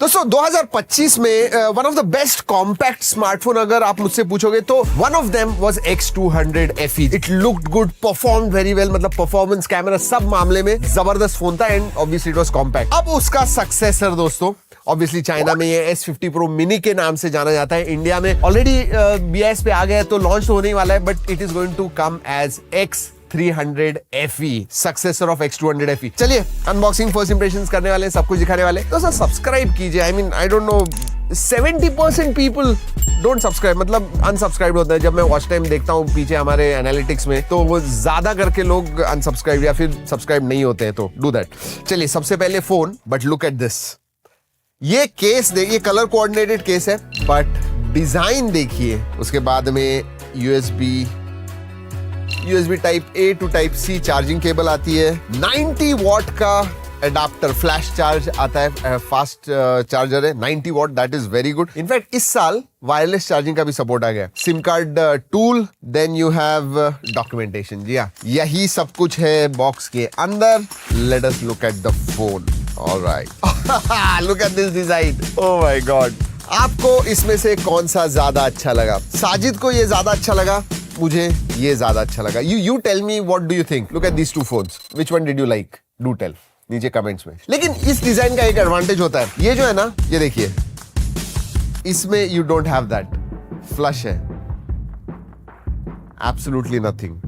दोस्तों 2025 में one of the best compact smartphone अगर आप मुझसे पूछोगे तो one of them was X200 FE। It looked good, performed very well, मतलब परफॉर्मेंस, कैमरा, सब मामले में जबरदस्त फोन था and obviously it was compact. अब उसका सक्सेसर दोस्तों ऑब्वियसली चाइना में ये S50 Pro Mini के नाम से जाना जाता है। इंडिया में ऑलरेडी BIS पे आ गया है तो लॉन्च होने ही वाला है, but it is going to come as X300 FE, successor of X200 FE। चलिए अनबॉक्सिंग, फर्स्ट इंप्रेशंस करने वाले हैं, सब कुछ दिखाने वाले हैं। तो सर सब्सक्राइब कीजिए, I don't know 70% people don't subscribe, मतलब अनसब्सक्राइब होता है। जब मैं वॉच टाइम देखता हूँ पीछे हमारे एनालिटिक्स में तो वो ज्यादा करके लोग अनसब्सक्राइब या फिर सब्सक्राइब नहीं होते हैं, तो डू दैट। चलिए सबसे पहले phone, but look at this, ये केस देखिए, कलर कोऑर्डिनेटेड केस है, बट डिजाइन देखिए। उसके बाद में USB type A to type C charging cable आती है, 90 वॉट का एडाप्टर, फ्लैश चार्ज आता है, फास्ट चार्जर है, 90 watt, that is very good. In fact इस साल वायरलेस चार्जिंग का भी सपोर्ट आ गया, SIM card tool, then you have documentation. जी हाँ, यही सब कुछ है बॉक्स के अंदर। Let us look at the phone. Alright, look at this design, oh my God. आपको इसमें से कौन सा ज्यादा अच्छा लगा? साजिद को ये ज्यादा अच्छा लगा, मुझे ये ज्यादा अच्छा लगा। You tell me what do you think? Look at these two phones, which one did you like? Do tell नीचे कमेंट्स में। लेकिन इस डिजाइन का एक एडवांटेज होता है, ये जो है ना, ये देखिए, इसमें you don't have that, flush है, एब्सोल्युटली नथिंग।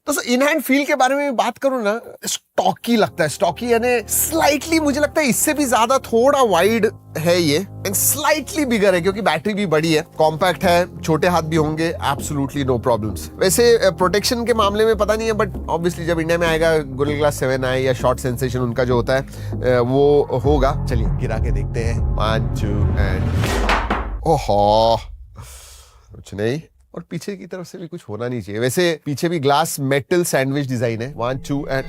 तो इन हैंड फील के बारे में बात करूं ना, स्टॉकी लगता है, स्टॉकी यानी स्लाइटली, मुझे लगता है इससे भी ज्यादा थोड़ा वाइड है ये, एंड स्लाइटली बिगर है क्योंकि बैटरी भी बड़ी है, कॉम्पैक्ट है, छोटे हाथ भी होंगे, एब्सोल्युटली नो प्रॉब्लम्स। वैसे प्रोटेक्शन के मामले में पता नहीं है, बट ऑब्वियसली जब इंडिया में आएगा गोरिल्ला ग्लास 7 आए या शॉर्ट सेंसेशन उनका जो होता है वो होगा। चलिए गिरा के देखते हैं, 1 2 एंड ओहो, कुछ नहीं, और पीछे की तरफ से भी कुछ होना नहीं चाहिए। वैसे पीछे भी ग्लास मेटल सैंडविच डिजाइन है, 1 2 एंड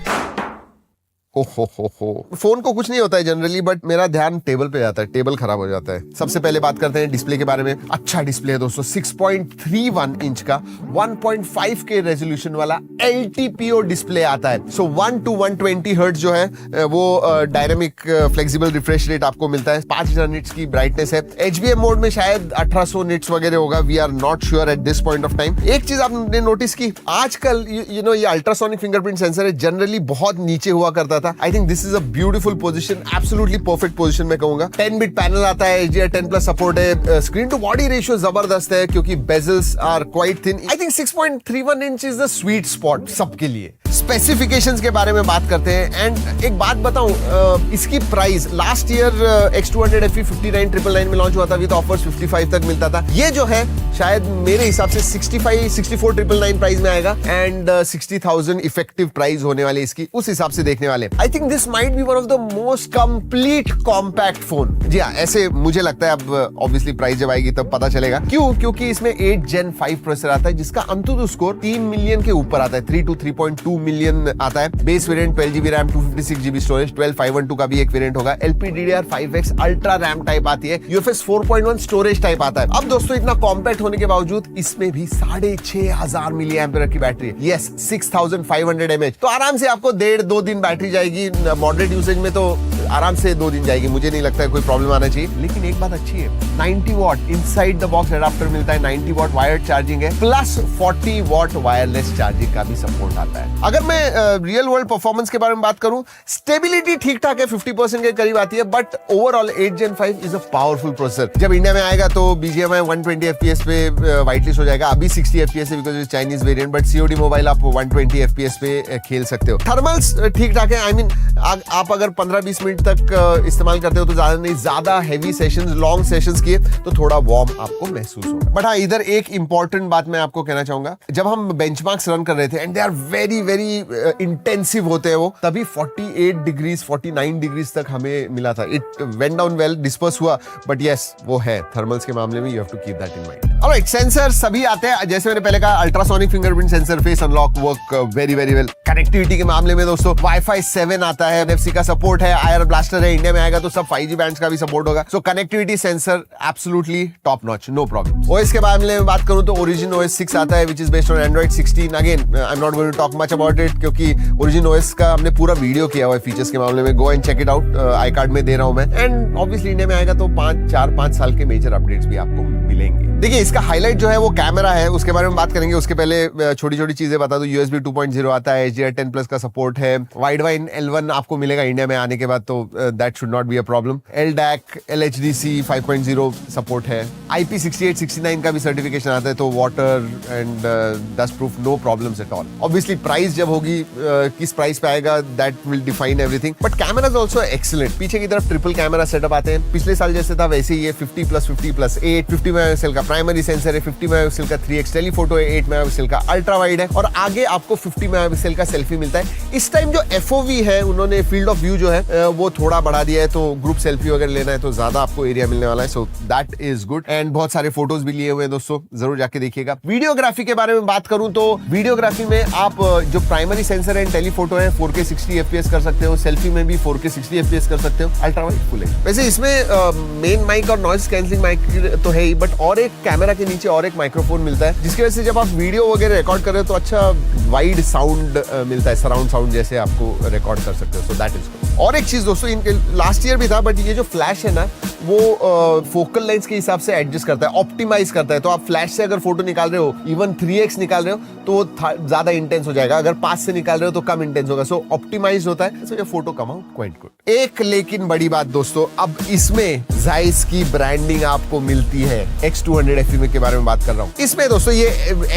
ओहो हो। फोन को कुछ नहीं होता है जनरली, बट मेरा ध्यान टेबल पे जाता है, टेबल खराब हो जाता है। सबसे पहले बात करते हैं डिस्प्ले के बारे में। अच्छा डिस्प्ले है दोस्तों, 6.31 इंच का 1.5 के रेजोल्यूशन वाला LTPO डिस्प्ले आता है। सो 1 to 120 हर्ट्ज जो है वो डायनामिक फ्लेक्सिबल रिफ्रेश रेट आपको मिलता है, 5000 निट्स की ब्राइटनेस है। HBM मोड में शायद 1800 निट्स वगैरह होगा, we are not sure at this point of time. एक चीज आपने नोटिस की, आजकल यू नो ये अल्ट्रासोनिक फिंगरप्रिंट सेंसर है, जनरली बहुत नीचे हुआ करता था। I think this is a beautiful position, absolutely perfect position मैं कहूंगा। 10-bit पैनल आता है, HDR10+ सपोर्ट है, स्क्रीन टू बॉडी रेशियो जबरदस्त है क्योंकि bezels are quite thin. I think 6.31 inch is the sweet spot सबके लिए। स्पेसिफिकेशंस के बारे में बात करते हैं, एंड एक बात बताऊं, इसकी price last year X200 FE 59,999 में लॉन्च हुआ था, विद ऑफर्स 55 तक मिलता था। ये जो है शायद मेरे हिसाब से 64,999 प्राइस में आएगा, एंड 60,000 इफेक्टिव प्राइस होने वाली इसकी, उस हिसाब से देखने वाले। I think this might be one of the most complete compact phone. जी हाँ, ऐसे मुझे लगता है। अब ऑब्वियसली प्राइस जब आएगी तब पता चलेगा क्यों, क्योंकि इसमें 8 Gen 5 प्रोसेसर आता है जिसका अंतुतु स्कोर 3 मिलियन के ऊपर आता है, 3 to 3.2 मिलियन आता है। Base variant 12GB RAM, 256GB storage, 12.512 का भी एक वेरिएंट होगा। LPDDR5X अल्ट्रा रैम टाइप आती है, UFS 4.1 स्टोरेज टाइप आता है। अब दोस्तों इतना कॉम्पैक्ट होने के बावजूद इसमें भी 6500 मिली एम्पियर की बैटरी है, यस 6500 mAh, तो आराम से आपको 1.5-2 दिन बैटरी जाएगी। मॉडरेट यूसेज में तो आराम से 2 दिन जाएगी, मुझे नहीं लगता है कोई प्रॉब्लम आना चाहिए। लेकिन एक बात अच्छी है, 90 watt inside the box adapter मिलता है, 90 वॉट वायर्ड चार्जिंग है, प्लस 40 वॉट वायरलेस चार्जिंग का भी सपोर्ट आता है। अगर मैं रियल वर्ल्ड परफॉर्मेंस के बारे में बात करूं, स्टेबिलिटी ठीक ठाक है, 50% के करीब आती है, but overall 8 Gen 5 is a powerful processor. जब इंडिया में आएगा तो BGMI 120 FPS पे व्हाइट लिस्ट हो जाएगा। अभी 60 FPS है because is Chinese variant, but COD mobile आप 120 FPS पे खेल सकते हो। थर्मल्स ठीक ठाक है, आई मीन आप अगर 15-20 मिनट तक इस्तेमाल करते हो तो ज्यादा नहीं, ज्यादा हैवी सेशंस, लॉन्ग सेशंस किए तो थोड़ा वार्म आपको महसूस होगा। बट हाँ, इधर एक इंपॉर्टेंट बात मैं आपको कहना चाहूंगा, जब हम बेंचमार्क्स रन कर रहे थे and they are very very intensive होते हैं वो, तभी 48 डिग्रीज 49 डिग्रीज तक हमें मिला था। It went down well, disperse हुआ, बट यस वो है थर्मल्स के मामले में, you have to keep that in mind. Alright, sensor सभी आते हैं, जैसे मैंने पहले कहा, ultrasonic fingerprint sensor, face unlock work very very well. Connectivity के मामले में दोस्तों Wi-Fi 7 आता है, NFC का सपोर्ट है, ब्लास्टर है, इंडिया में आएगा तो सब 5G बैंड्स का भी सपोर्ट होगा। So connectivity sensor absolutely top notch, no problem. OS के बारे में बात करूं तो ओरिजिन OS 6 आता है which is based on Android 16। Again I am not going to talk much about it क्योंकि ओरिजिन OS का हमने पूरा वीडियो किया हुआ है फीचर्स के मामले में। Go and check it out, I card में दे रहा हूं मैं। एंड ऑब्वियसली इंडिया में आएगा तो 4-5 साल के मेजर अपडेट्स भी आपको मिलेंगे। देखिए इसका हाईलाइट जो है वो कैमरा है, उसके बारे में बात करेंगे। उसके पहले छोटी छोटी चीजें बता दूं, USB 2.0 आता है, HDR10+ का सपोर्ट है, वाइडवाइन L1 आपको मिलेगा इंडिया में आने के बाद, तो that should not be a problem. LDAC LHDC 5.0 support है, IP68-69 का भी सर्टिफिकेशन आता है, तो water and dust proof, no problems at all. Obviously price जब होगी किस प्राइस पे आएगा that will define everything, but cameras also excellent. पीछे की तरफ ट्रिपल कैमरा सेटअप आते हैं, पिछले साल जैसे था वैसे ही है। 50+50+8 50 मेगापिक्सल का प्राइमरी सेंसर है, 50 मेगापिक्सल का 3x टेलीफोटो है, 8 मेगापिक्सल का अल्ट्रा वाइड है, और आगे आपको 50 मेगापिक्सल का सेल्फी मिलता है। इस टाइम जो FOV है, उन्होंने फील्ड ऑफ व्यू जो है वो थोड़ा बढ़ा दिया है, तो ग्रुप सेल्फी वगैरह लेना है तो ज्यादा आपको एरिया मिलने वाला है, so that is good. And बहुत सारे फोटोज भी लिए हुए हैं दोस्तों, जरूर जाके देखिएगा। वीडियोग्राफी के बारे में बात करूं तो वीडियोग्राफी में आप जो प्राइमरी सेंसर है टेलीफोटो है 4K 60 FPS कर सकते हो, सेल्फी में भी 4K 60 FPS कर सकते हो, अल्ट्रा वाइड फुल है। वैसे इसमें मेन माइक और नॉइज कैंसलिंग माइक तो है ही, बट और एक कैमरा के नीचे और एक माइक्रोफोन मिलता है, जिसकी वजह से जब आप वीडियो वगैरह रिकॉर्ड कर रहे हो तो अच्छा वाइड साउंड मिलता है, सराउंड साउंड जैसे आपको रिकॉर्ड कर सकते हो, सो दैट इज गुड। और एक चीज दोस्तों, इनके लास्ट ईयर भी था, बट ये जो फ्लैश है ना वो फोकल लेंथ के हिसाब से एडजस्ट करता है, ऑप्टिमाइज करता है। तो आप फ्लैश से अगर फोटो निकाल रहे हो, इवन 3x निकाल रहे हो, तो वो ज्यादा इंटेंस हो जाएगा, अगर 5 से निकाल रहे हो तो कम इंटेंस होगा। सो ऑप्टिमाइज होता है, सो ये photo come out quite good. एक लेकिन बड़ी बात दोस्तों, अब इसमें Zeiss की ब्रांडिंग आपको मिलती है। X200 FE के बारे में बात कर रहा हूँ। इसमें दोस्तों ये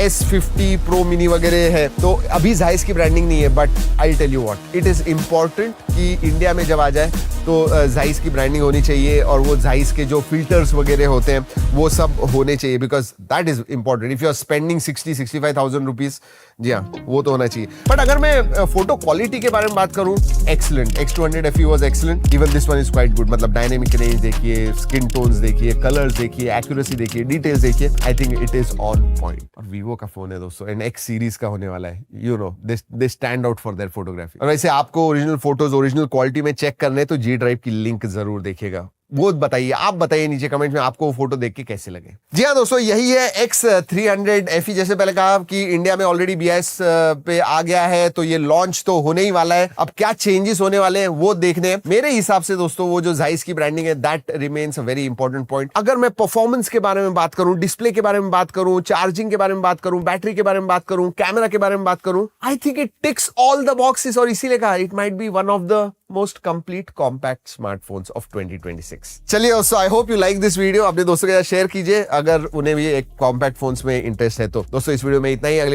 S50 Pro Mini वगैरह है, तो अभी Zeiss की ब्रांडिंग नहीं है, but I tell you what, it is important कि इंडिया में जब आ जाए तो Zeiss की ब्रांडिंग होनी चाहिए, और वो Zeiss के जो फिल्टर्स वगैरह होते हैं वो सब होने चाहिए, because that is important. If you are spending 60-65,000 rupees, जी हाँ, वो तो होना चाहिए। बट अगर मैं फोटो क्वालिटी के बारे में बात करूं, excellent. X200 FE was excellent, even this one is quite good. मतलब डायनेमिक रेंज देखिए, स्किन टोन्स देखिए, कलर्स देखिए, एक्यूरेसी देखिए, डिटेल्स देखिए, आई think it is on point. और Vivo का फोन है दोस्तों, एंड X सीरीज का होने वाला है, you know they stand out for their photography. और वैसे आपको ओरिजिनल फोटोज ओरिजिनल क्वालिटी में चेक करने तो G ड्राइव की लिंक जरूर देखिएगा। वो बताइए, आप बताइए नीचे कमेंट में आपको वो फोटो देख के कैसे लगे। जी हाँ दोस्तों, यही है X300 FE। जैसे पहले कहा कि इंडिया में ऑलरेडी BIS पे आ गया है, तो ये लॉन्च तो होने ही वाला है। अब क्या चेंजेस होने वाले हैं वो देखने हैं। मेरे हिसाब से दोस्तों वो जो Zeiss की ब्रांडिंग है, that remains a very important point. अगर मैं परफॉर्मेंस के बारे में बात करूं, डिस्प्ले के बारे में बात करूं, चार्जिंग के बारे में बात करूं, बैटरी के बारे में बात करूं, कैमरा के बारे में बात करूं, I think it ticks all the boxes, और इसीलिए कहा it might be one of the most complete compact smartphones of 2026। चलिए दोस्तों, I hope you like this video. अपने दोस्तों के साथ शेयर कीजिए अगर उन्हें भी एक कॉम्पैक्ट फोन्स में इंटरेस्ट है तो। दोस्तों इस वीडियो में इतना ही। अगले